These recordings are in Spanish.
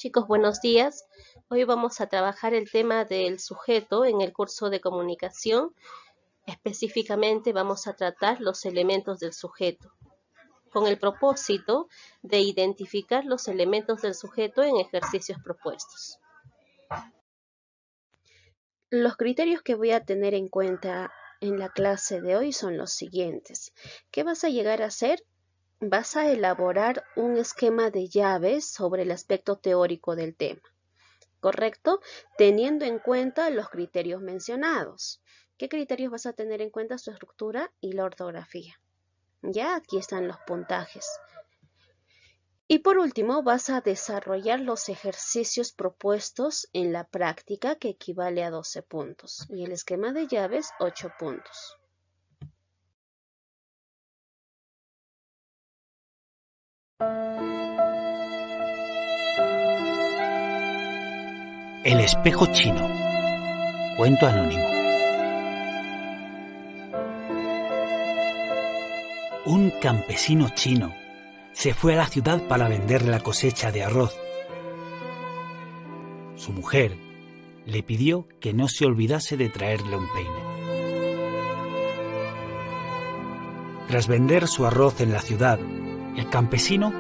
Chicos, buenos días. Hoy vamos a trabajar el tema del sujeto en el curso de comunicación. Específicamente vamos a tratar los elementos del sujeto, con el propósito de identificar los elementos del sujeto en ejercicios propuestos. Los criterios que voy a tener en cuenta en la clase de hoy son los siguientes. ¿Qué vas a llegar a hacer? Vas a elaborar un esquema de llaves sobre el aspecto teórico del tema, ¿correcto? Teniendo en cuenta los criterios mencionados. ¿Qué criterios vas a tener en cuenta? Su estructura y la ortografía. Ya aquí están los puntajes. Y por último, vas a desarrollar los ejercicios propuestos en la práctica, que equivale a 12 puntos. Y el esquema de llaves, 8 puntos. El espejo chino. Cuento anónimo. Un campesino chino se fue a la ciudad para vender la cosecha de arroz. Su mujer le pidió que no se olvidase de traerle un peine. Tras vender su arroz en la ciudad, el campesino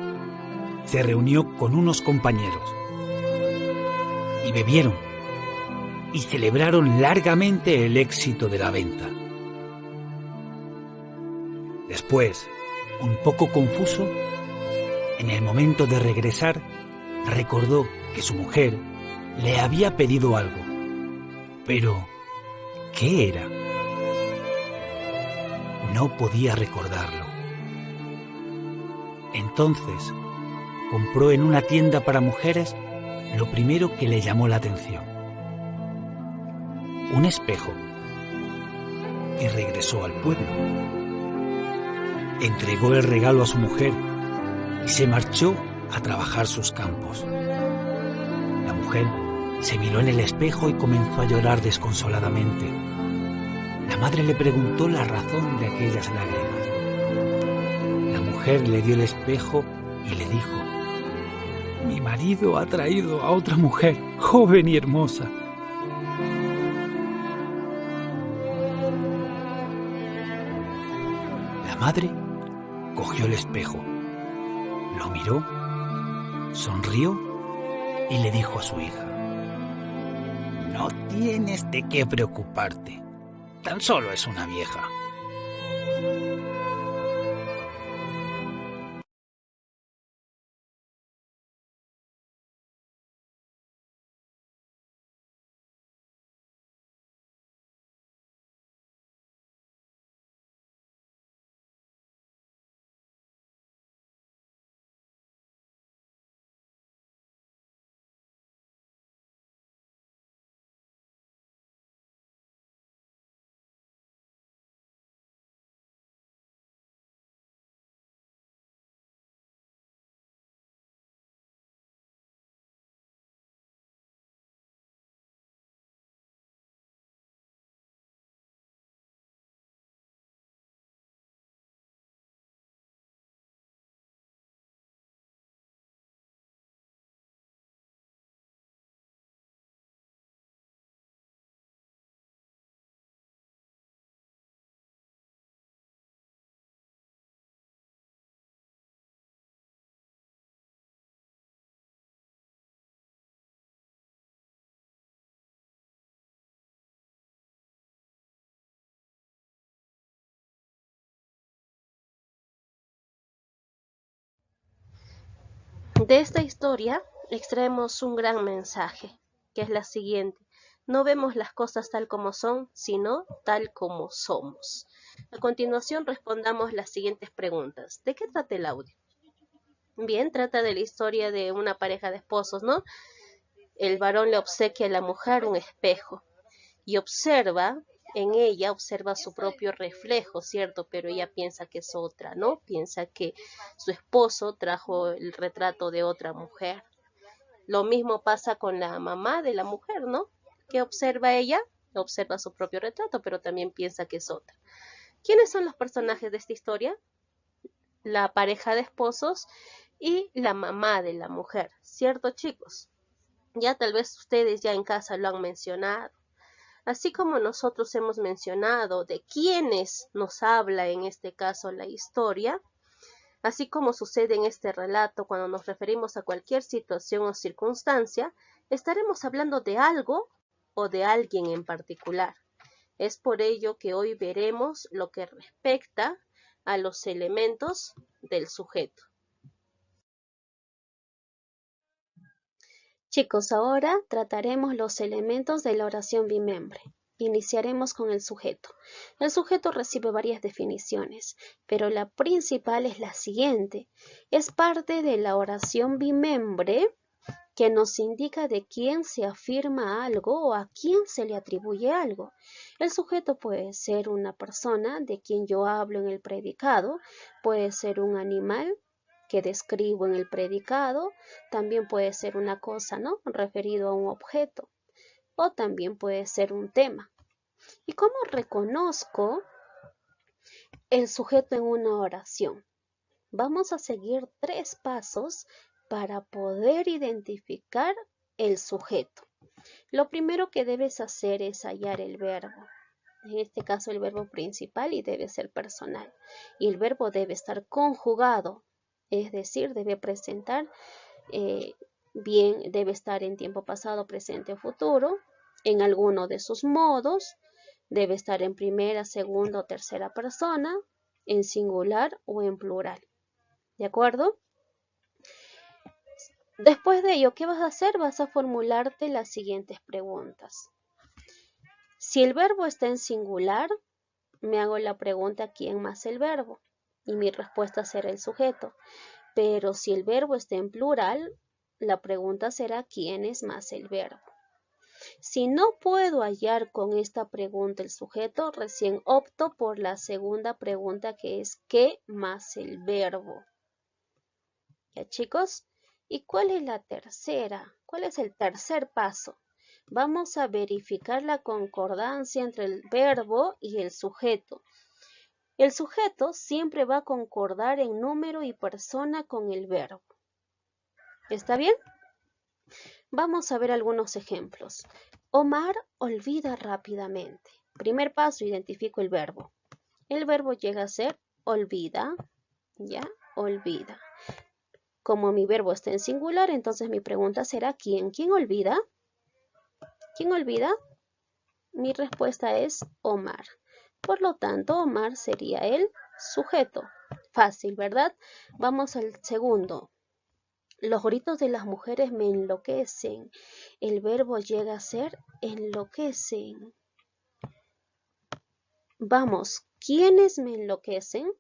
se reunió con unos compañeros y bebieron y celebraron largamente el éxito de la venta. Después, un poco confuso, en el momento de regresar, recordó que su mujer le había pedido algo. Pero, ¿qué era? No podía recordarlo. Entonces, compró en una tienda para mujeres lo primero que le llamó la atención: un espejo, y regresó al pueblo. Entregó el regalo a su mujer y se marchó a trabajar sus campos. La mujer se miró en el espejo y comenzó a llorar desconsoladamente. La madre le preguntó la razón de aquellas lágrimas. La mujer le dio el espejo y le dijo: «Mi marido ha traído a otra mujer, joven y hermosa». La madre cogió el espejo, lo miró, sonrió y le dijo a su hija: «No tienes de qué preocuparte, tan solo es una vieja». De esta historia extraemos un gran mensaje, que es la siguiente: no vemos las cosas tal como son, sino tal como somos. A continuación respondamos las siguientes preguntas. ¿De qué trata el audio? Bien, trata de la historia de una pareja de esposos, ¿no? El varón le obsequia a la mujer un espejo y observa su propio reflejo, ¿cierto? Pero ella piensa que es otra, ¿no? Piensa que su esposo trajo el retrato de otra mujer. Lo mismo pasa con la mamá de la mujer, ¿no? ¿Qué observa ella? Observa su propio retrato, pero también piensa que es otra. ¿Quiénes son los personajes de esta historia? La pareja de esposos y la mamá de la mujer, ¿cierto, chicos? Ya tal vez ustedes ya en casa lo han mencionado. Así como nosotros hemos mencionado de quiénes nos habla en este caso la historia, así como sucede en este relato cuando nos referimos a cualquier situación o circunstancia, estaremos hablando de algo o de alguien en particular. Es por ello que hoy veremos lo que respecta a los elementos del sujeto. Chicos, ahora trataremos los elementos de la oración bimembre. Iniciaremos con el sujeto. El sujeto recibe varias definiciones, pero la principal es la siguiente. Es parte de la oración bimembre que nos indica de quién se afirma algo o a quién se le atribuye algo. El sujeto puede ser una persona de quien yo hablo en el predicado, puede ser un animal que describo en el predicado, también puede ser una cosa, ¿no? Referido a un objeto, o también puede ser un tema. ¿Y cómo reconozco el sujeto en una oración? Vamos a seguir 3 pasos para poder identificar el sujeto. Lo primero que debes hacer es hallar el verbo. En este caso el verbo principal y debe ser personal. Y el verbo debe estar conjugado, es decir, debe presentar bien, debe estar en tiempo pasado, presente o futuro, en alguno de sus modos, debe estar en primera, segunda o tercera persona, en singular o en plural. ¿De acuerdo? Después de ello, ¿qué vas a hacer? Vas a formularte las siguientes preguntas. Si el verbo está en singular, me hago la pregunta ¿quién más el verbo? Y mi respuesta será el sujeto. Pero si el verbo está en plural, la pregunta será ¿quién es más el verbo? Si no puedo hallar con esta pregunta el sujeto, recién opto por la segunda pregunta que es ¿qué más el verbo? ¿Ya, chicos? ¿Y cuál es la tercera? ¿Cuál es el tercer paso? Vamos a verificar la concordancia entre el verbo y el sujeto. El sujeto siempre va a concordar en número y persona con el verbo. ¿Está bien? Vamos a ver algunos ejemplos. Omar olvida rápidamente. Primer paso, identifico el verbo. El verbo llega a ser olvida, ¿ya? Olvida. Como mi verbo está en singular, entonces mi pregunta será ¿quién? ¿Quién olvida? ¿Quién olvida? Mi respuesta es Omar. Por lo tanto, Omar sería el sujeto. Fácil, ¿verdad? Vamos al segundo. Los gritos de las mujeres me enloquecen. El verbo llega a ser enloquecen. Vamos, ¿quiénes me enloquecen?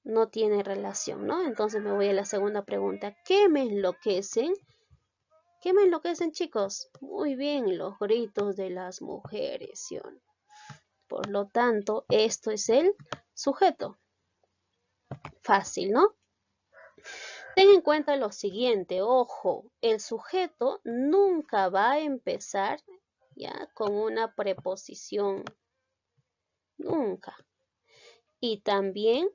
No tiene relación, ¿no? Entonces me voy a la segunda pregunta. ¿Qué me enloquecen? ¿Qué me enloquecen, chicos? Muy bien, los gritos de las mujeres, ¿sí? Por lo tanto, esto es el sujeto. Fácil, ¿no? Ten en cuenta lo siguiente, ojo, el sujeto nunca va a empezar ya con una preposición, nunca. Y también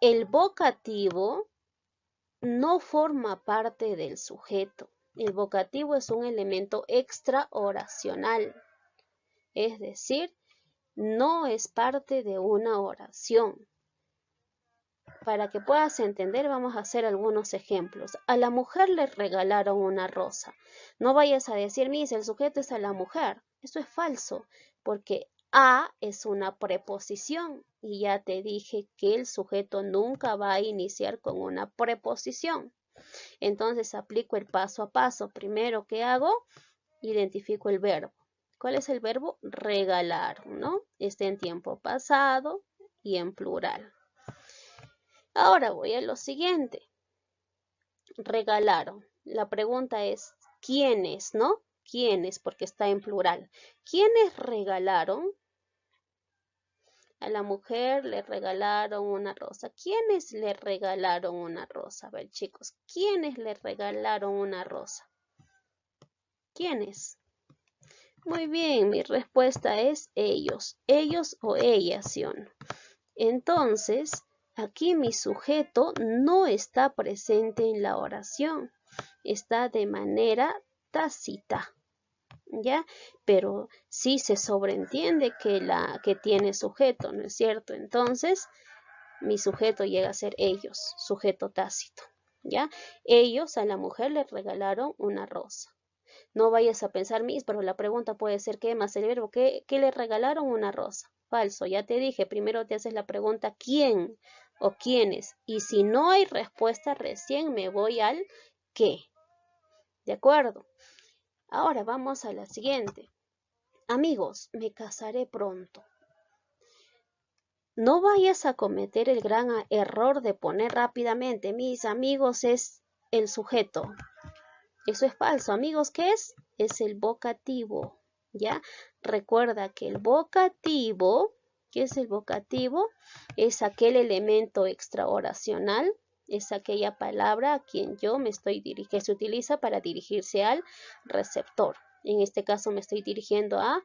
el vocativo no forma parte del sujeto. El vocativo es un elemento extra oracional, es decir, no es parte de una oración. Para que puedas entender, vamos a hacer algunos ejemplos. A la mujer le regalaron una rosa. No vayas a decir, Miss, el sujeto es a la mujer. Eso es falso, porque a es una preposición y ya te dije que el sujeto nunca va a iniciar con una preposición. Entonces aplico el paso a paso. Primero, ¿qué hago? Identifico el verbo. ¿Cuál es el verbo? Regalar, ¿no? Está en tiempo pasado y en plural. Ahora voy a lo siguiente. Regalaron. La pregunta es, ¿quiénes, no? ¿Quiénes? Porque está en plural. ¿Quiénes regalaron? A la mujer le regalaron una rosa. ¿Quiénes le regalaron una rosa? A ver, chicos, ¿quiénes le regalaron una rosa? ¿Quiénes? Muy bien, mi respuesta es ellos. Ellos o ellas, ¿sí o no? Entonces, Aquí mi sujeto no está presente en la oración, está de manera tácita, ¿ya? Pero sí se sobreentiende que tiene sujeto, ¿no es cierto? Entonces, mi sujeto llega a ser ellos, sujeto tácito, ¿ya? Ellos a la mujer le regalaron una rosa. No vayas a pensar, Miss, pero la pregunta puede ser ¿qué más el verbo? ¿Qué le regalaron una rosa? Falso, ya te dije, primero te haces la pregunta ¿quién o quiénes? Y si no hay respuesta, recién me voy al ¿qué? ¿De acuerdo? Ahora vamos a la siguiente. Amigos, me casaré pronto. No vayas a cometer el gran error de poner rápidamente mis amigos es el sujeto. Eso es falso. Amigos, ¿qué es? Es el vocativo, ¿ya? Recuerda que el vocativo, ¿qué es el vocativo? Es aquel elemento extraoracional, es aquella palabra a quien yo me estoy dirigiendo, que se utiliza para dirigirse al receptor. En este caso me estoy dirigiendo a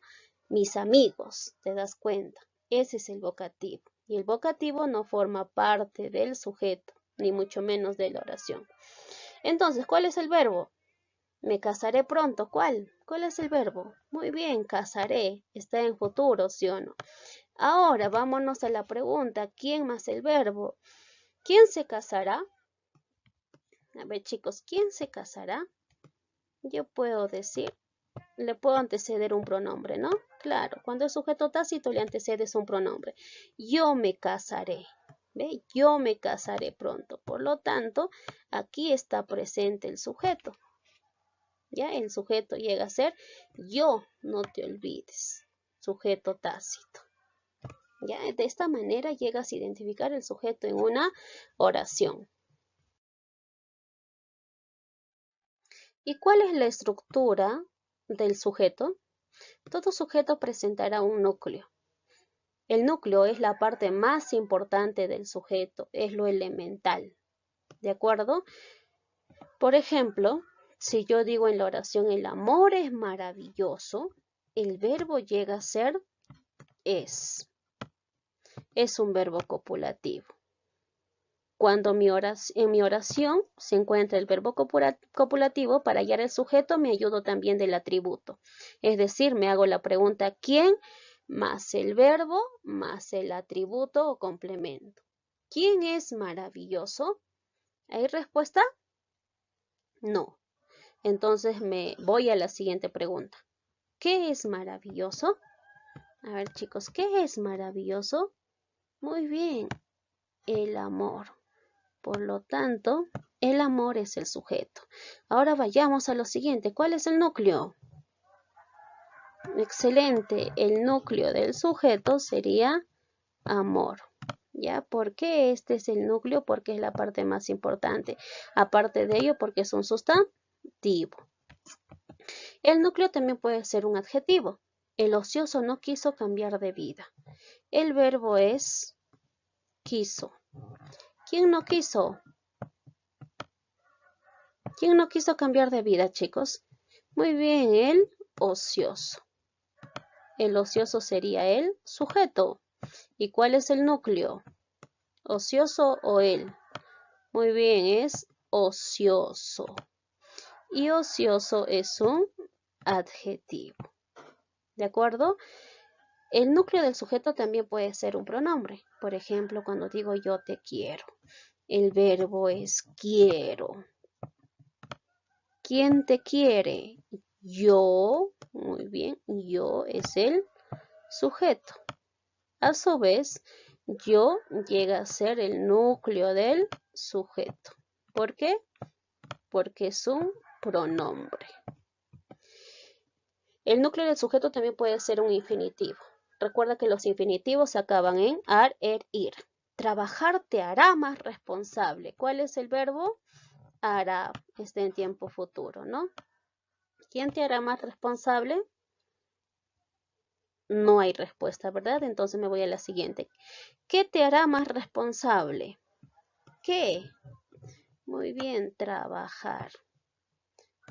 mis amigos, ¿te das cuenta? Ese es el vocativo. Y el vocativo no forma parte del sujeto, ni mucho menos de la oración. Entonces, ¿cuál es el verbo? Me casaré pronto. ¿Cuál? ¿Cuál es el verbo? Muy bien, casaré. Está en futuro, ¿sí o no? Ahora vámonos a la pregunta. ¿Quién más el verbo? ¿Quién se casará? A ver, chicos, ¿quién se casará? Yo puedo decir, le puedo anteceder un pronombre, ¿no? Claro, cuando es sujeto tácito le antecedes un pronombre. Yo me casaré. ¿Ve? Yo me casaré pronto. Por lo tanto, aquí está presente el sujeto. ¿Ya? El sujeto llega a ser yo, no te olvides. Sujeto tácito. ¿Ya? De esta manera llegas a identificar el sujeto en una oración. ¿Y cuál es la estructura del sujeto? Todo sujeto presentará un núcleo. El núcleo es la parte más importante del sujeto, es lo elemental. ¿De acuerdo? Por ejemplo, si yo digo en la oración el amor es maravilloso, el verbo llega a ser es. Es un verbo copulativo. Cuando en mi oración se encuentra el verbo copulativo, para hallar el sujeto me ayudo también del atributo. Es decir, me hago la pregunta ¿quién? Más el verbo, más el atributo o complemento. ¿Quién es maravilloso? ¿Hay respuesta? No. Entonces me voy a la siguiente pregunta. ¿Qué es maravilloso? A ver, chicos, ¿qué es maravilloso? Muy bien, el amor. Por lo tanto, el amor es el sujeto. Ahora vayamos a lo siguiente. ¿Cuál es el núcleo? Excelente. El núcleo del sujeto sería amor. ¿Ya? ¿Por qué este es el núcleo? Porque es la parte más importante. Aparte de ello, porque es un sustantivo. El núcleo también puede ser un adjetivo. El ocioso no quiso cambiar de vida. El verbo es quiso. ¿Quién no quiso? ¿Quién no quiso cambiar de vida, chicos? Muy bien, el ocioso. El ocioso sería el sujeto. ¿Y cuál es el núcleo? ¿Ocioso o él? Muy bien, es ocioso. Y ocioso es un adjetivo. ¿De acuerdo? El núcleo del sujeto también puede ser un pronombre. Por ejemplo, cuando digo yo te quiero. El verbo es quiero. ¿Quién te quiere? Yo. Muy bien, yo es el sujeto. A su vez, yo llega a ser el núcleo del sujeto. ¿Por qué? Porque es un pronombre. El núcleo del sujeto también puede ser un infinitivo. Recuerda que los infinitivos se acaban en ar, er, ir. Trabajar te hará más responsable. ¿Cuál es el verbo? Hará. Está en tiempo futuro, ¿no? ¿Quién te hará más responsable? No hay respuesta, ¿verdad? Entonces me voy a la siguiente. ¿Qué te hará más responsable? ¿Qué? Muy bien, trabajar.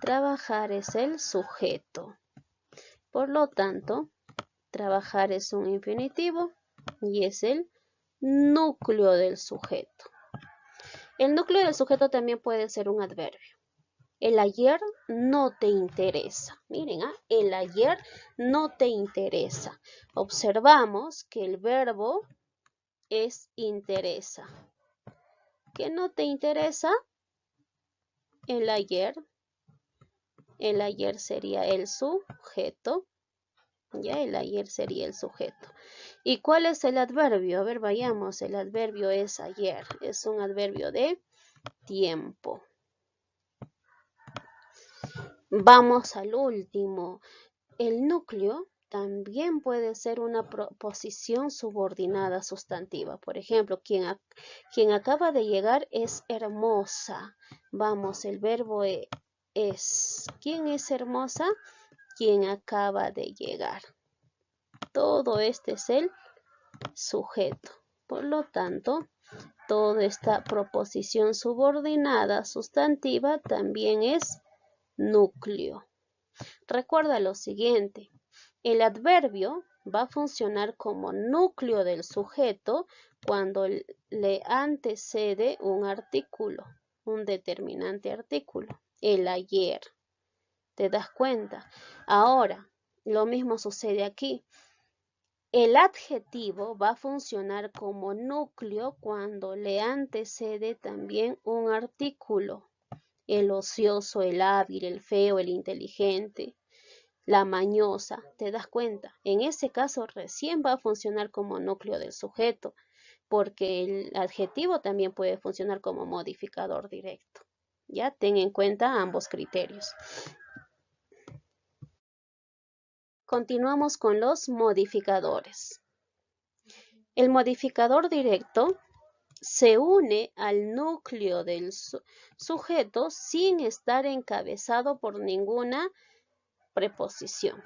Trabajar es el sujeto. Por lo tanto, trabajar es un infinitivo y es el núcleo del sujeto. El núcleo del sujeto también puede ser un adverbio. El ayer no te interesa. Miren, el ayer no te interesa. Observamos que el verbo es interesa. ¿Qué no te interesa? El ayer. El ayer sería el sujeto. Ya, el ayer sería el sujeto. ¿Y cuál es el adverbio? A ver, vayamos. El adverbio es ayer. Es un adverbio de tiempo. Vamos al último. El núcleo también puede ser una proposición subordinada sustantiva. Por ejemplo, quien acaba de llegar es hermosa. Vamos, el verbo es. ¿Quién es hermosa? Quien acaba de llegar. Todo este es el sujeto. Por lo tanto, toda esta proposición subordinada sustantiva también es núcleo. Recuerda lo siguiente, el adverbio va a funcionar como núcleo del sujeto cuando le antecede un artículo, un determinante artículo, el ayer. ¿Te das cuenta? Ahora, lo mismo sucede aquí. El adjetivo va a funcionar como núcleo cuando le antecede también un artículo. El ocioso, el hábil, el feo, el inteligente, la mañosa, ¿te das cuenta? En ese caso recién va a funcionar como núcleo del sujeto, porque el adjetivo también puede funcionar como modificador directo. Ya, ten en cuenta ambos criterios. Continuamos con los modificadores. El modificador directo se une al núcleo del sujeto sin estar encabezado por ninguna preposición.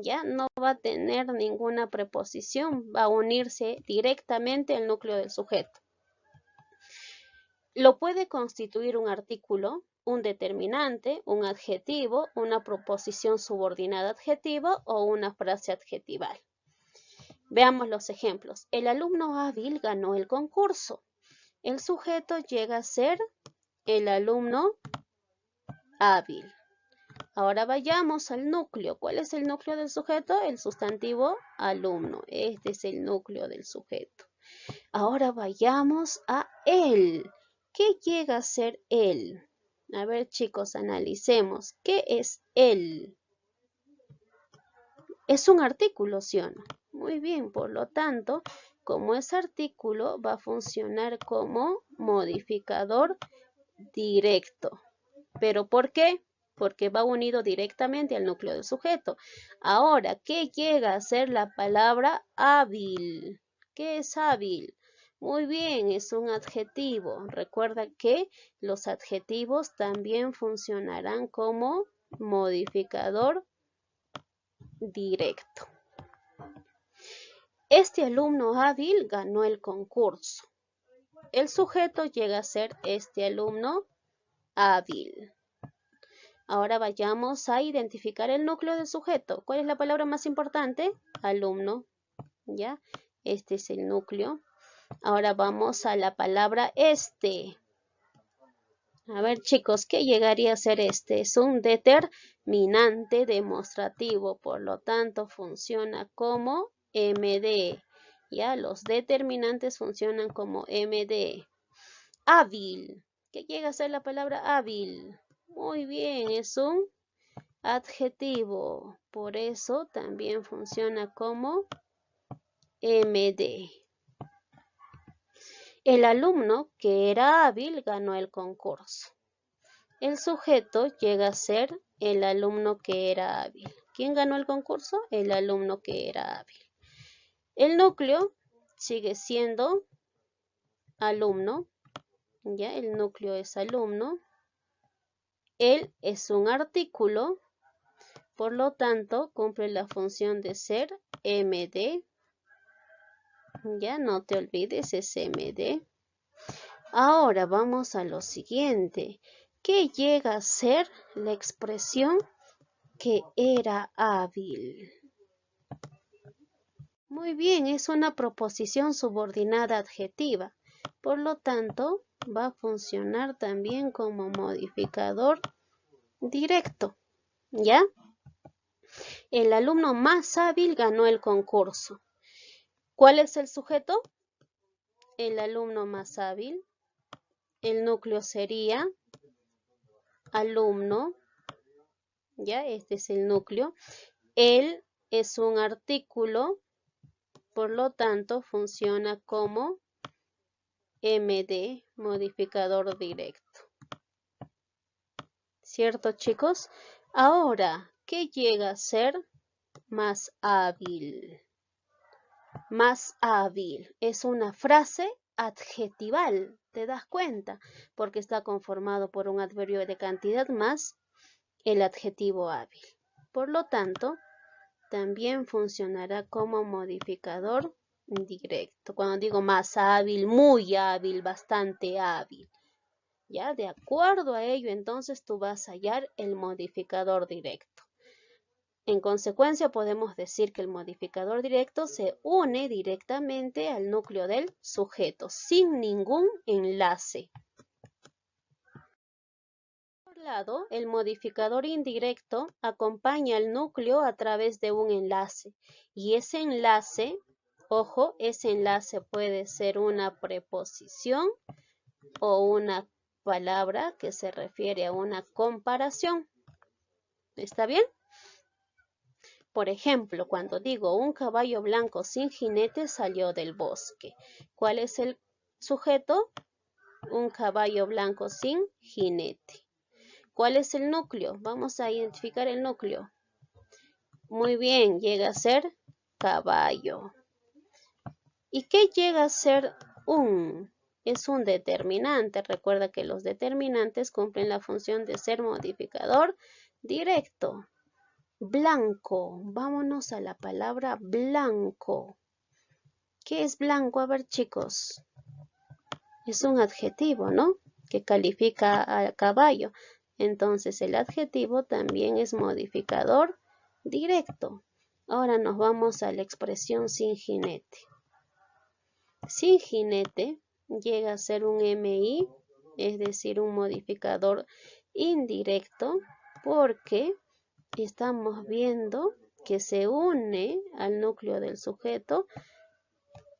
Ya no va a tener ninguna preposición, va a unirse directamente al núcleo del sujeto. Lo puede constituir un artículo, un determinante, un adjetivo, una proposición subordinada adjetiva o una frase adjetival. Veamos los ejemplos. El alumno hábil ganó el concurso. El sujeto llega a ser el alumno hábil. Ahora vayamos al núcleo. ¿Cuál es el núcleo del sujeto? El sustantivo alumno. Este es el núcleo del sujeto. Ahora vayamos a él. ¿Qué llega a ser él? A ver, chicos, analicemos. ¿Qué es él? Es un artículo, ¿sí o no? Muy bien, por lo tanto, como es artículo, va a funcionar como modificador directo. ¿Pero por qué? Porque va unido directamente al núcleo del sujeto. Ahora, ¿qué llega a ser la palabra hábil? ¿Qué es hábil? Muy bien, es un adjetivo. Recuerda que los adjetivos también funcionarán como modificador directo. Este alumno hábil ganó el concurso. El sujeto llega a ser este alumno hábil. Ahora vayamos a identificar el núcleo del sujeto. ¿Cuál es la palabra más importante? Alumno. ¿Ya? Este es el núcleo. Ahora vamos a la palabra este. A ver, chicos, ¿qué llegaría a ser este? Es un determinante demostrativo, por lo tanto funciona como MD. ¿Ya? Los determinantes funcionan como MD. Hábil. ¿Qué llega a ser la palabra hábil? Muy bien, es un adjetivo. Por eso también funciona como MD. El alumno que era hábil ganó el concurso. El sujeto llega a ser el alumno que era hábil. ¿Quién ganó el concurso? El alumno que era hábil. El núcleo sigue siendo alumno. Ya, el núcleo es alumno. Él es un artículo, por lo tanto cumple la función de ser MD. Ya no te olvides, es MD. Ahora vamos a lo siguiente. ¿Qué llega a ser la expresión que era hábil? Muy bien, es una proposición subordinada adjetiva. Por lo tanto, va a funcionar también como modificador directo. ¿Ya? El alumno más hábil ganó el concurso. ¿Cuál es el sujeto? El alumno más hábil. El núcleo sería alumno. ¿Ya? Este es el núcleo. Él es un artículo. Por lo tanto, funciona como MD, modificador directo. ¿Cierto, chicos? Ahora, ¿qué llega a ser más hábil? Más hábil es una frase adjetival, ¿te das cuenta? Porque está conformado por un adverbio de cantidad más el adjetivo hábil. Por lo tanto, también funcionará como modificador directo. Cuando digo más hábil, muy hábil, bastante hábil. ¿Ya? De acuerdo a ello, entonces tú vas a hallar el modificador directo. En consecuencia, podemos decir que el modificador directo se une directamente al núcleo del sujeto, sin ningún enlace. Por otro lado, el modificador indirecto acompaña al núcleo a través de un enlace. Y ese enlace, ojo, ese enlace puede ser una preposición o una palabra que se refiere a una comparación. ¿Está bien? Por ejemplo, cuando digo un caballo blanco sin jinete salió del bosque. ¿Cuál es el sujeto? Un caballo blanco sin jinete. ¿Cuál es el núcleo? Vamos a identificar el núcleo. Muy bien, llega a ser caballo. ¿Y qué llega a ser un? Es un determinante. Recuerda que los determinantes cumplen la función de ser modificador directo. Blanco. Vámonos a la palabra blanco. ¿Qué es blanco? A ver, chicos. Es un adjetivo, ¿no? Que califica al caballo. Entonces, el adjetivo también es modificador directo. Ahora nos vamos a la expresión sin jinete. Sin jinete llega a ser un MI, es decir, un modificador indirecto, porque estamos viendo que se une al núcleo del sujeto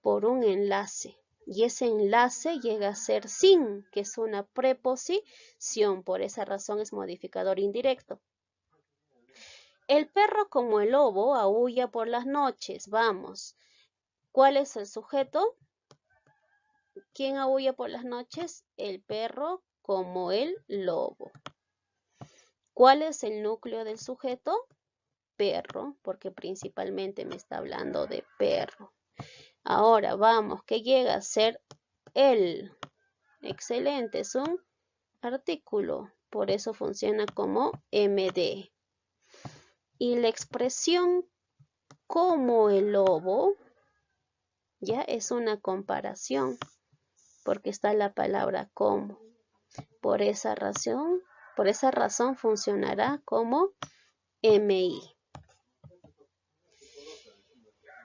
por un enlace. Y ese enlace llega a ser sin, que es una preposición. Por esa razón es modificador indirecto. El perro como el lobo aúlla por las noches. Vamos. ¿Cuál es el sujeto? ¿Quién aúlla por las noches? El perro como el lobo. ¿Cuál es el núcleo del sujeto? Perro, porque principalmente me está hablando de perro. Ahora vamos, ¿qué llega a ser el? Excelente, es un artículo, por eso funciona como MD. Y la expresión como el lobo, ya es una comparación, porque está la palabra como. Por esa razón funcionará como MI.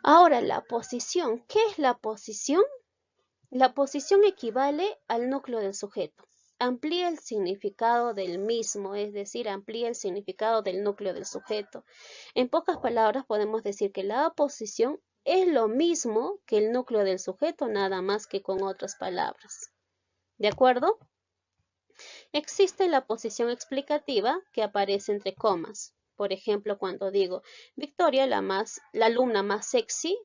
Ahora, la posición. ¿Qué es la posición? La posición equivale al núcleo del sujeto. Amplía el significado del mismo, es decir, amplía el significado del núcleo del sujeto. En pocas palabras, podemos decir que la posición es lo mismo que el núcleo del sujeto, nada más que con otras palabras. ¿De acuerdo? Existe la posición explicativa que aparece entre comas. Por ejemplo, cuando digo, Victoria, la alumna más sexy,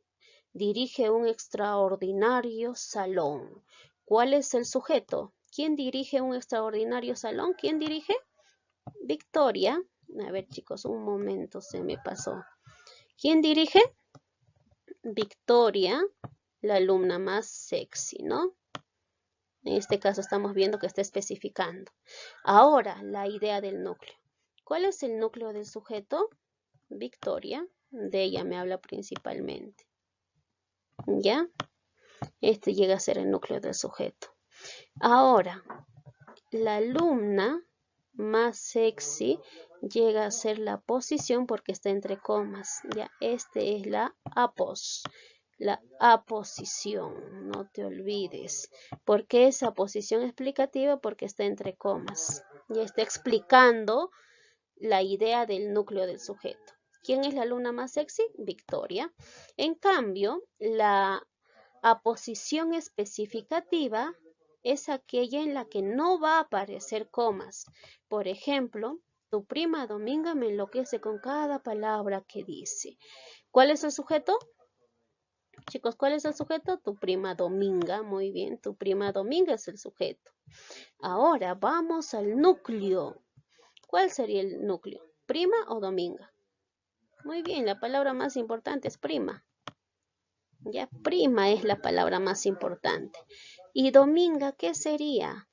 dirige un extraordinario salón. ¿Cuál es el sujeto? ¿Quién dirige un extraordinario salón? ¿Quién dirige? Victoria. A ver, chicos, un momento, se me pasó. ¿Quién dirige? Victoria, la alumna más sexy, ¿no? En este caso estamos viendo que está especificando. Ahora, la idea del núcleo. ¿Cuál es el núcleo del sujeto? Victoria. De ella me habla principalmente. ¿Ya? Este llega a ser el núcleo del sujeto. Ahora, la alumna más sexy llega a ser la posición porque está entre comas. Ya, este es la aposición, no te olvides. ¿Por qué esa posición explicativa? Porque está entre comas. Ya está explicando la idea del núcleo del sujeto. ¿Quién es la alumna más sexy? Victoria. En cambio, la aposición especificativa es aquella en la que no va a aparecer comas. Por ejemplo, tu prima Dominga me enloquece con cada palabra que dice. ¿Cuál es el sujeto? Chicos, ¿cuál es el sujeto? Tu prima Dominga. Muy bien, tu prima Dominga es el sujeto. Ahora vamos al núcleo. ¿Cuál sería el núcleo? ¿Prima o Dominga? Muy bien, la palabra más importante es prima. Ya, prima es la palabra más importante. ¿Y Dominga qué sería?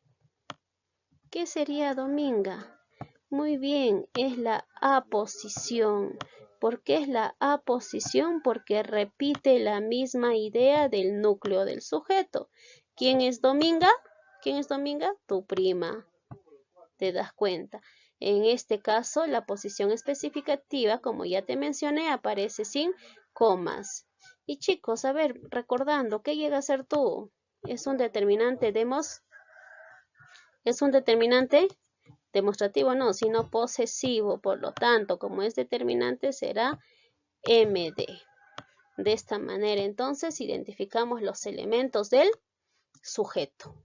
¿Qué sería Dominga? Muy bien, es la aposición. ¿Por qué es la aposición? Porque repite la misma idea del núcleo del sujeto. ¿Quién es Dominga? ¿Quién es Dominga? Tu prima. ¿Te das cuenta? En este caso, la posición especificativa, como ya te mencioné, aparece sin comas. Y chicos, a ver, recordando, ¿qué llega a ser tú? Es un determinante demostrativo, no, sino posesivo. Por lo tanto, como es determinante, será MD. De esta manera, entonces, identificamos los elementos del sujeto.